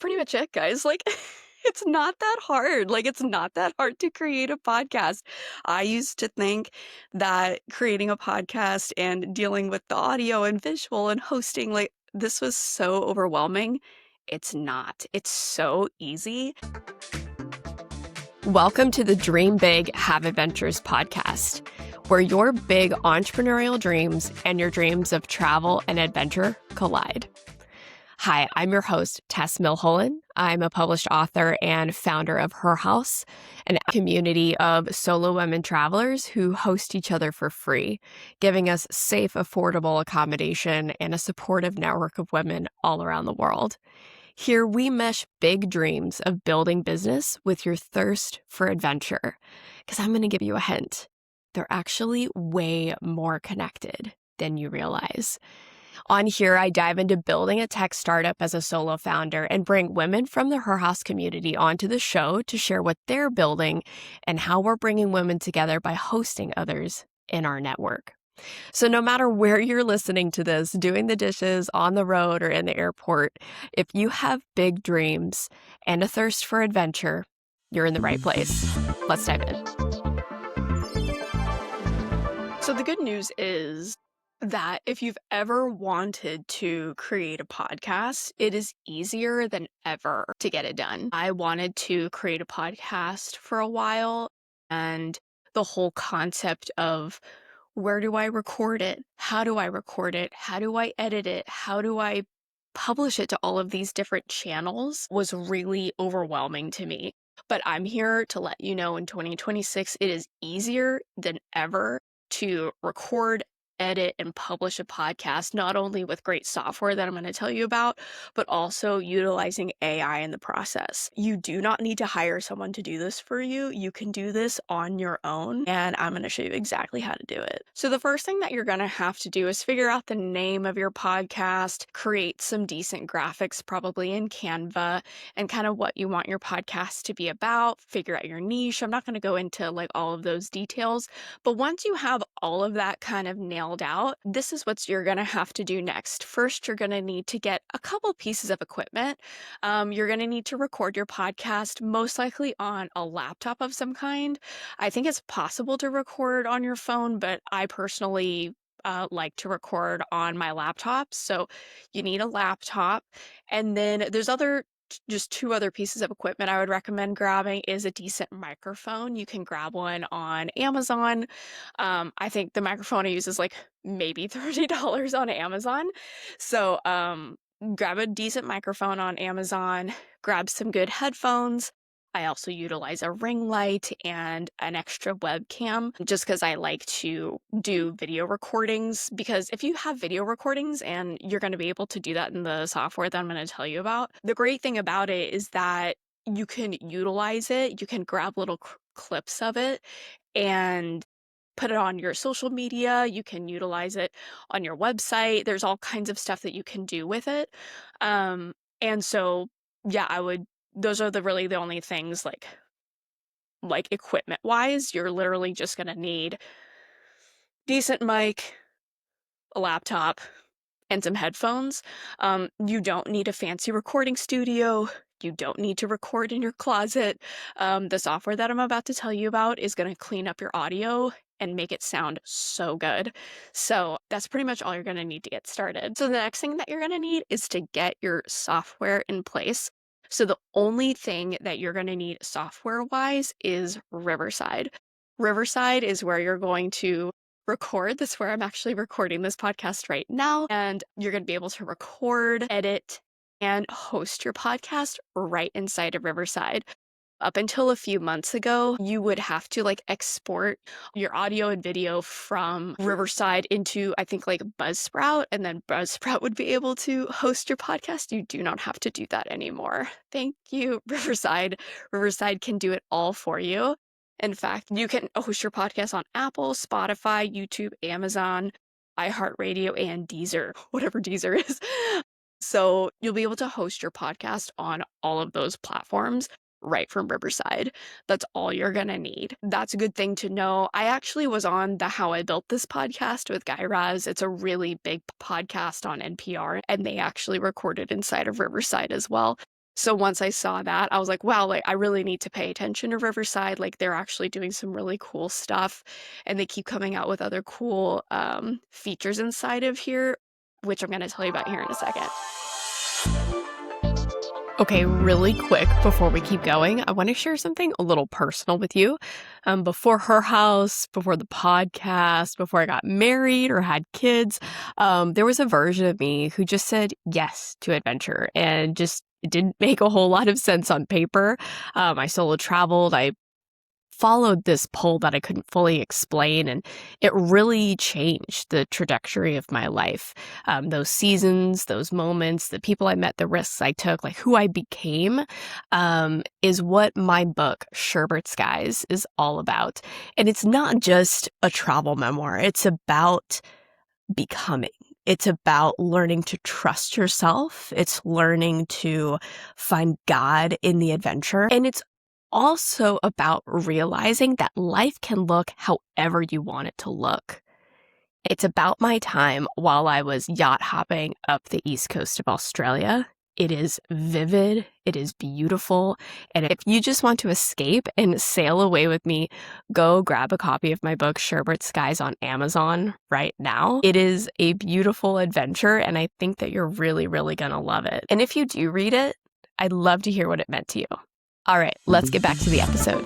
pretty much it, guys. Like, it's not that hard. Like, it's not that hard to create a podcast. I used to think that creating a podcast and dealing with the audio and visual and hosting, like, this was so overwhelming. It's not. It's so easy. Welcome to the Dream Big, Have Adventures podcast, where your big entrepreneurial dreams and your dreams of travel and adventure collide. Hi, I'm your host, Tess Milholland. I'm a published author and founder of Her House, a community of solo women travelers who host each other for free, giving us safe, affordable accommodation and a supportive network of women all around the world. Here, we mesh big dreams of building business with your thirst for adventure. Because I'm going to give you a hint. They're actually way more connected than you realize. On here, I dive into building a tech startup as a solo founder and bring women from the Her House community onto the show to share what they're building and how we're bringing women together by hosting others in our network. So no matter where you're listening to this, doing the dishes, on the road, or in the airport, if you have big dreams and a thirst for adventure, you're in the right place. Let's dive in. So the good news is that if you've ever wanted to create a podcast, it is easier than ever to get it done. I wanted to create a podcast for a while, and the whole concept of where do I record it? How do I record it? How do I edit it? How do I publish it to all of these different channels was really overwhelming to me. But I'm here to let you know in 2026, it is easier than ever to record, edit, and publish a podcast, not only with great software that I'm going to tell you about, but also utilizing AI in the process. You do not need to hire someone to do this for you. You can do this on your own, and I'm going to show you exactly how to do it. So the first thing that you're going to have to do is figure out the name of your podcast, create some decent graphics, probably in Canva, and kind of what you want your podcast to be about, figure out your niche. I'm not going to go into like all of those details, but once you have all of that kind of nailed out, this is what you're going to have to do next. First, you're going to need to get a couple pieces of equipment. You're going to need to record your podcast, most likely on a laptop of some kind. I think it's possible to record on your phone, but I personally like to record on my laptop. So you need a laptop. And then there's just two other pieces of equipment I would recommend grabbing is a decent microphone. You can grab one on Amazon. I think the microphone I use is like maybe $30 on Amazon. So grab a decent microphone on Amazon, grab some good headphones. I also utilize a ring light and an extra webcam just because I like to do video recordings. Because if you have video recordings and you're going to be able to do that in the software that I'm going to tell you about, the great thing about it is that you can utilize it. You can grab little clips of it and put it on your social media. You can utilize it on your website. There's all kinds of stuff that you can do with it. And so, yeah, those are really the only things like equipment wise. You're literally just going to need decent mic, a laptop, and some headphones. You don't need a fancy recording studio. You don't need to record in your closet. The software that I'm about to tell you about is going to clean up your audio and make it sound so good. So that's pretty much all you're going to need to get started. So the next thing that you're going to need is to get your software in place. So the only thing that you're going to need software-wise is Riverside. Riverside is where you're going to record. That's where I'm actually recording this podcast right now. And you're going to be able to record, edit, and host your podcast right inside of Riverside. Up until a few months ago, you would have to export your audio and video from Riverside into, I think, Buzzsprout, and then Buzzsprout would be able to host your podcast. You do not have to do that anymore. Thank you, Riverside. Riverside can do it all for you. In fact, you can host your podcast on Apple, Spotify, YouTube, Amazon, iHeartRadio, and Deezer, whatever Deezer is. So you'll be able to host your podcast on all of those platforms right from Riverside. That's all you're going to need. That's a good thing to know. I actually was on the How I Built This podcast with Guy Raz. It's a really big podcast on NPR, and they actually recorded inside of Riverside as well. So once I saw that, I was like, wow, like I really need to pay attention to Riverside. Like they're actually doing some really cool stuff and they keep coming out with other cool features inside of here, which I'm going to tell you about here in a second. Okay, really quick before we keep going, I want to share something a little personal with you. Before her house, before the podcast, before I got married or had kids, there was a version of me who just said yes to adventure and just it didn't make a whole lot of sense on paper. I solo traveled. I followed this pull that I couldn't fully explain, and it really changed the trajectory of my life. Those seasons, those moments, the people I met, the risks I took, like who I became, is what my book, Sherbert Skies, is all about. And it's not just a travel memoir, it's about becoming. It's about learning to trust yourself. It's learning to find God in the adventure. And it's also about realizing that life can look however you want it to look. It's about my time while I was yacht hopping up the east coast of Australia. It is vivid, it is beautiful, and if you just want to escape and sail away with me, go grab a copy of my book, Sherbert Skies, on Amazon right now. It is a beautiful adventure, and I think that you're really, really gonna love it. And if you do read it, I'd love to hear what it meant to you. All right, let's get back to the episode.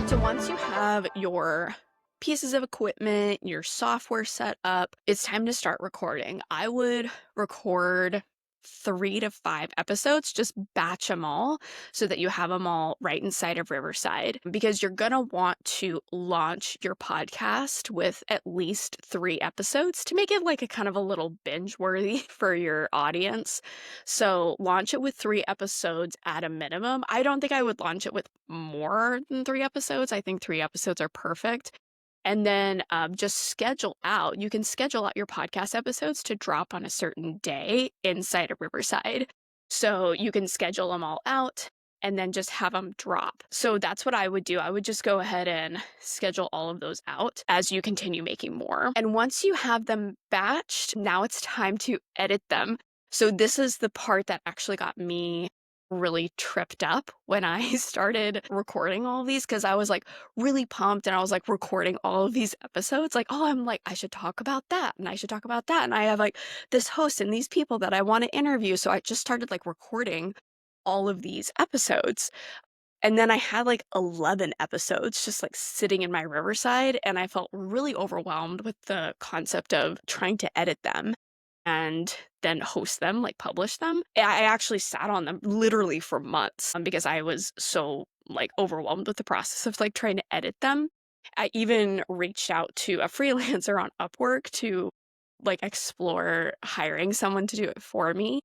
So once you have your pieces of equipment, your software set up, it's time to start recording. I would record 3 to 5 episodes, just batch them all so that you have them all right inside of Riverside, because you're going to want to launch your podcast with at least 3 episodes to make it like a kind of a little binge worthy for your audience. So launch it with 3 episodes at a minimum. I don't think I would launch it with more than 3 episodes. I think 3 episodes are perfect. And then just schedule out. You can schedule out your podcast episodes to drop on a certain day inside of Riverside. So you can schedule them all out and then just have them drop. So that's what I would do. I would just go ahead and schedule all of those out as you continue making more. And once you have them batched, now it's time to edit them. So this is the part that actually got me really tripped up when I started recording all of these, because I was like really pumped and I was like recording all of these episodes. Like, oh, I'm like, I should talk about that and I should talk about that. And I have like this host and these people that I want to interview. So I just started like recording all of these episodes. And then I had like 11 episodes just like sitting in my Riverside. And I felt really overwhelmed with the concept of trying to edit them and then host them, like publish them. I actually sat on them literally for months because I was so like overwhelmed with the process of like trying to edit them. I even reached out to a freelancer on Upwork to like explore hiring someone to do it for me.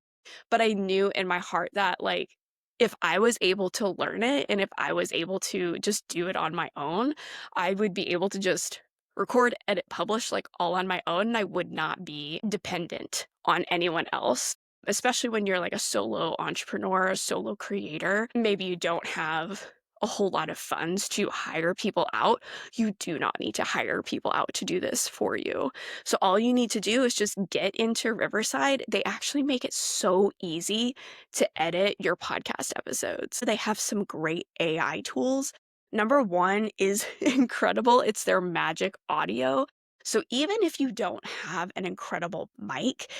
But I knew in my heart that like if I was able to learn it and if I was able to just do it on my own, I would be able to just record, edit, publish like all on my own, and I would not be dependent on anyone else. Especially when you're like a solo entrepreneur, a solo creator, maybe you don't have a whole lot of funds to hire people out. You do not need to hire people out to do this for you. So all you need to do is just get into Riverside. They actually make it so easy to edit your podcast episodes. They have some great AI tools. Number one is incredible. It's their Magic Audio. So even if you don't have an incredible mic,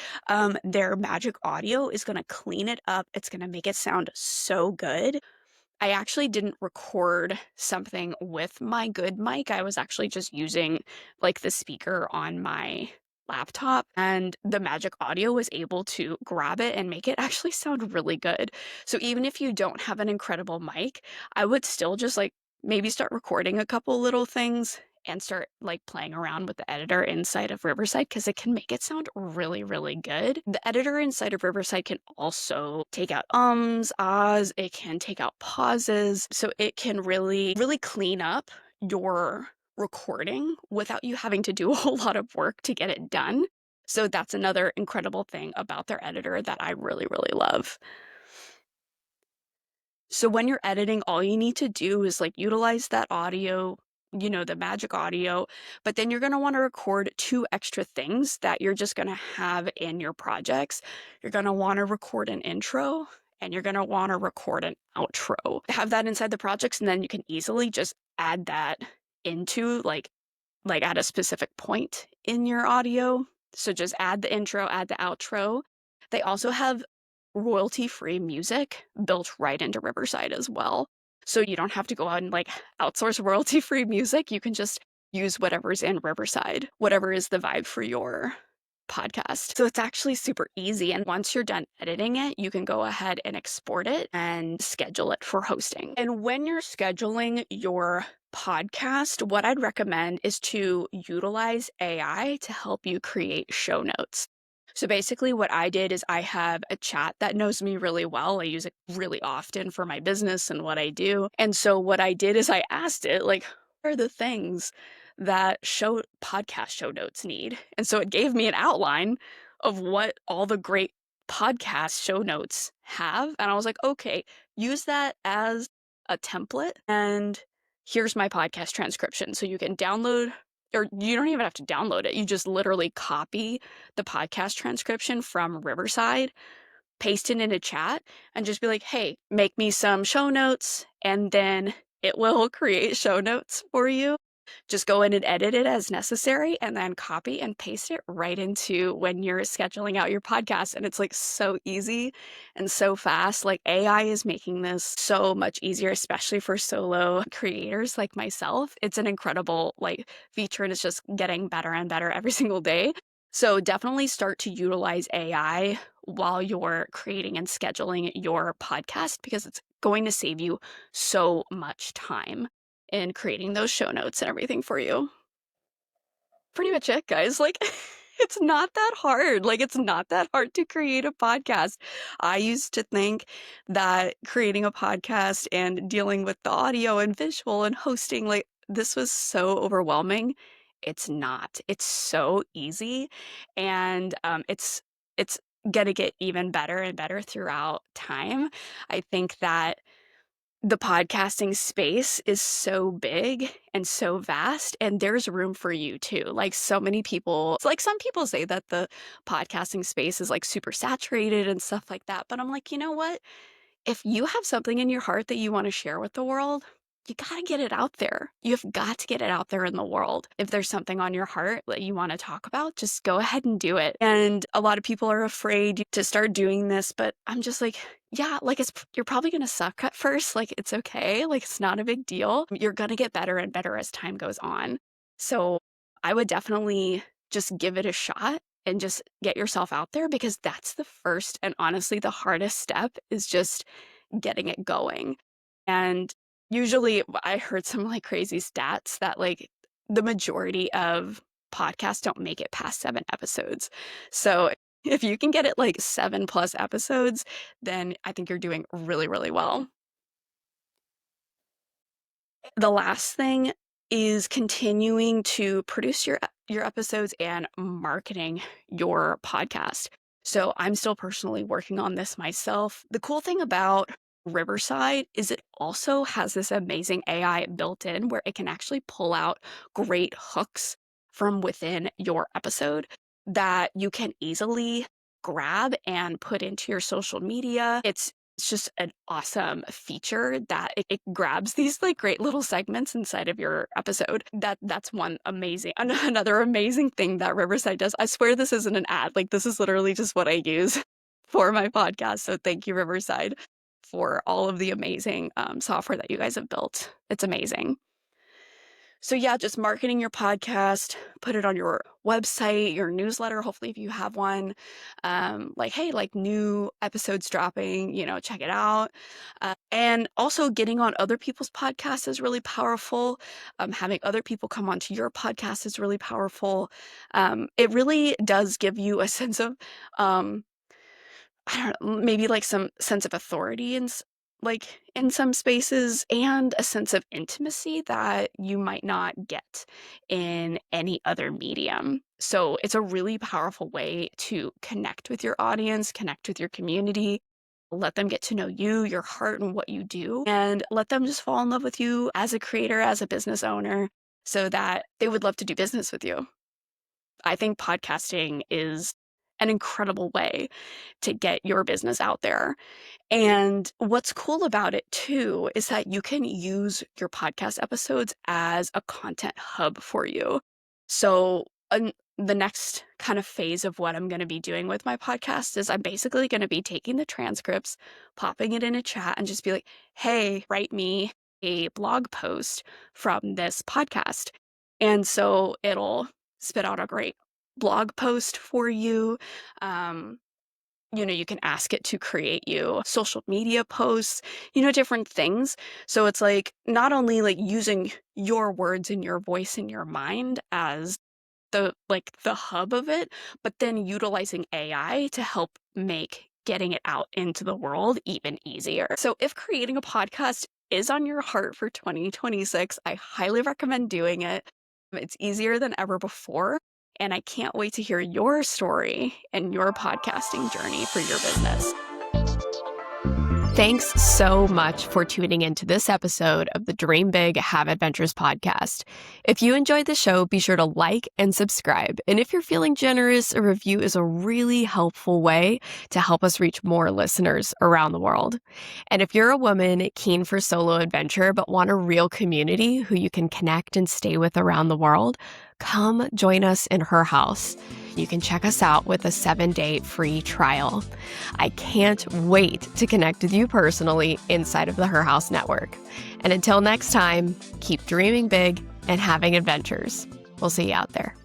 their Magic Audio is going to clean it up. It's going to make it sound so good. I actually didn't record something with my good mic. I was actually just using like the speaker on my laptop, and the Magic Audio was able to grab it and make it actually sound really good. So even if you don't have an incredible mic, I would still just like maybe start recording a couple little things and start like playing around with the editor inside of Riverside, because it can make it sound really, really good. The editor inside of Riverside can also take out ahs, it can take out pauses. So it can really, really clean up your recording without you having to do a whole lot of work to get it done. So that's another incredible thing about their editor that I really, really love. So when you're editing, all you need to do is like utilize that audio the magic audio, but then you're going to want to record two extra things that you're just going to have in your projects. You're going to want to record an intro and you're going to want to record an outro. Have that inside the projects, and then you can easily just add that into like at a specific point in your audio. So just add the intro, add the outro. They also have royalty-free music built right into Riverside as well. So you don't have to go out and like outsource royalty-free music. You can just use whatever's in Riverside, whatever is the vibe for your podcast. So it's actually super easy. And once you're done editing it, you can go ahead and export it and schedule it for hosting. And when you're scheduling your podcast, what I'd recommend is to utilize AI to help you create show notes. So basically what I did is I have a chat that knows me really well. I use it really often for my business and what I do. And so what I did is I asked it, like, what are the things that podcast show notes need? And so it gave me an outline of what all the great podcast show notes have. And I was like, okay, use that as a template. And here's my podcast transcription. So you can download, or you don't even have to download it. You just literally copy the podcast transcription from Riverside, paste it in a chat, and just be like, hey, make me some show notes. And then it will create show notes for you. Just go in and edit it as necessary and then copy and paste it right into when you're scheduling out your podcast. And it's like so easy and so fast. Like AI is making this so much easier, especially for solo creators like myself. It's an incredible like feature, and it's just getting better and better every single day. So definitely start to utilize AI while you're creating and scheduling your podcast, because it's going to save you so much time in creating those show notes and everything for you. Pretty much it, guys. Like, it's not that hard. Like, it's not that hard to create a podcast. I used to think that creating a podcast and dealing with the audio and visual and hosting, like, this was so overwhelming. It's not. It's so easy. And it's gonna get even better and better throughout time. I think that the podcasting space is so big and so vast, and there's room for you too. Like so many people, like some people say that the podcasting space is like super saturated and stuff like that. But I'm like, you know what? If you have something in your heart that you want to share with the world, you got to get it out there. You've got to get it out there in the world. If there's something on your heart that you want to talk about, just go ahead and do it. And a lot of people are afraid to start doing this, but I'm just like, yeah, like you're probably going to suck at first. Like it's okay. Like it's not a big deal. You're going to get better and better as time goes on. So I would definitely just give it a shot and just get yourself out there, because that's the first and honestly the hardest step, is just getting it going. And usually I heard some like crazy stats that like the majority of podcasts don't make it past 7 episodes. So if you can get it like 7+ episodes, then I think you're doing really, really well. The last thing is continuing to produce your episodes and marketing your podcast. So I'm still personally working on this myself. The cool thing about Riverside is it also has this amazing AI built in where it can actually pull out great hooks from within your episode that you can easily grab and put into your social media. It's just an awesome feature that it grabs these like great little segments inside of your episode. That's one amazing, another amazing thing that Riverside does. I swear this isn't an ad. Like this is literally just what I use for my podcast. So thank you, Riverside, for all of the amazing software that you guys have built. It's amazing. So yeah, just marketing your podcast, put it on your website, your newsletter, hopefully if you have one. Like, hey, like new episodes dropping, check it out. And also getting on other people's podcasts is really powerful. Having other people come onto your podcast is really powerful. It really does give you a sense of I don't know, maybe like some sense of authority like in some spaces, and a sense of intimacy that you might not get in any other medium. So it's a really powerful way to connect with your audience, connect with your community, let them get to know you, your heart, and what you do, and let them just fall in love with you as a creator, as a business owner. so that they would love to do business with you. I think podcasting is an incredible way to get your business out there. And what's cool about it too is that you can use your podcast episodes as a content hub for you. So, the next kind of phase of what I'm going to be doing with my podcast is I'm basically going to be taking the transcripts, popping it in a chat, and just be like, hey, write me a blog post from this podcast. And so it'll spit out a great blog post for you. Um, you can ask it to create you social media posts, different things. So it's like not only like using your words and your voice and your mind as the hub of it, but then utilizing AI to help make getting it out into the world even easier. So if creating a podcast is on your heart for 2026, I highly recommend doing it. It's easier than ever before. And I can't wait to hear your story and your podcasting journey for your business. Thanks so much for tuning into this episode of the Dream Big, Have Adventures podcast. If you enjoyed the show, be sure to like and subscribe. And if you're feeling generous, a review is a really helpful way to help us reach more listeners around the world. And if you're a woman keen for solo adventure but want a real community who you can connect and stay with around the world, come join us in her house. You can check us out with a 7-day free trial. I can't wait to connect with you personally inside of the Her House Network. And until next time, keep dreaming big and having adventures. We'll see you out there.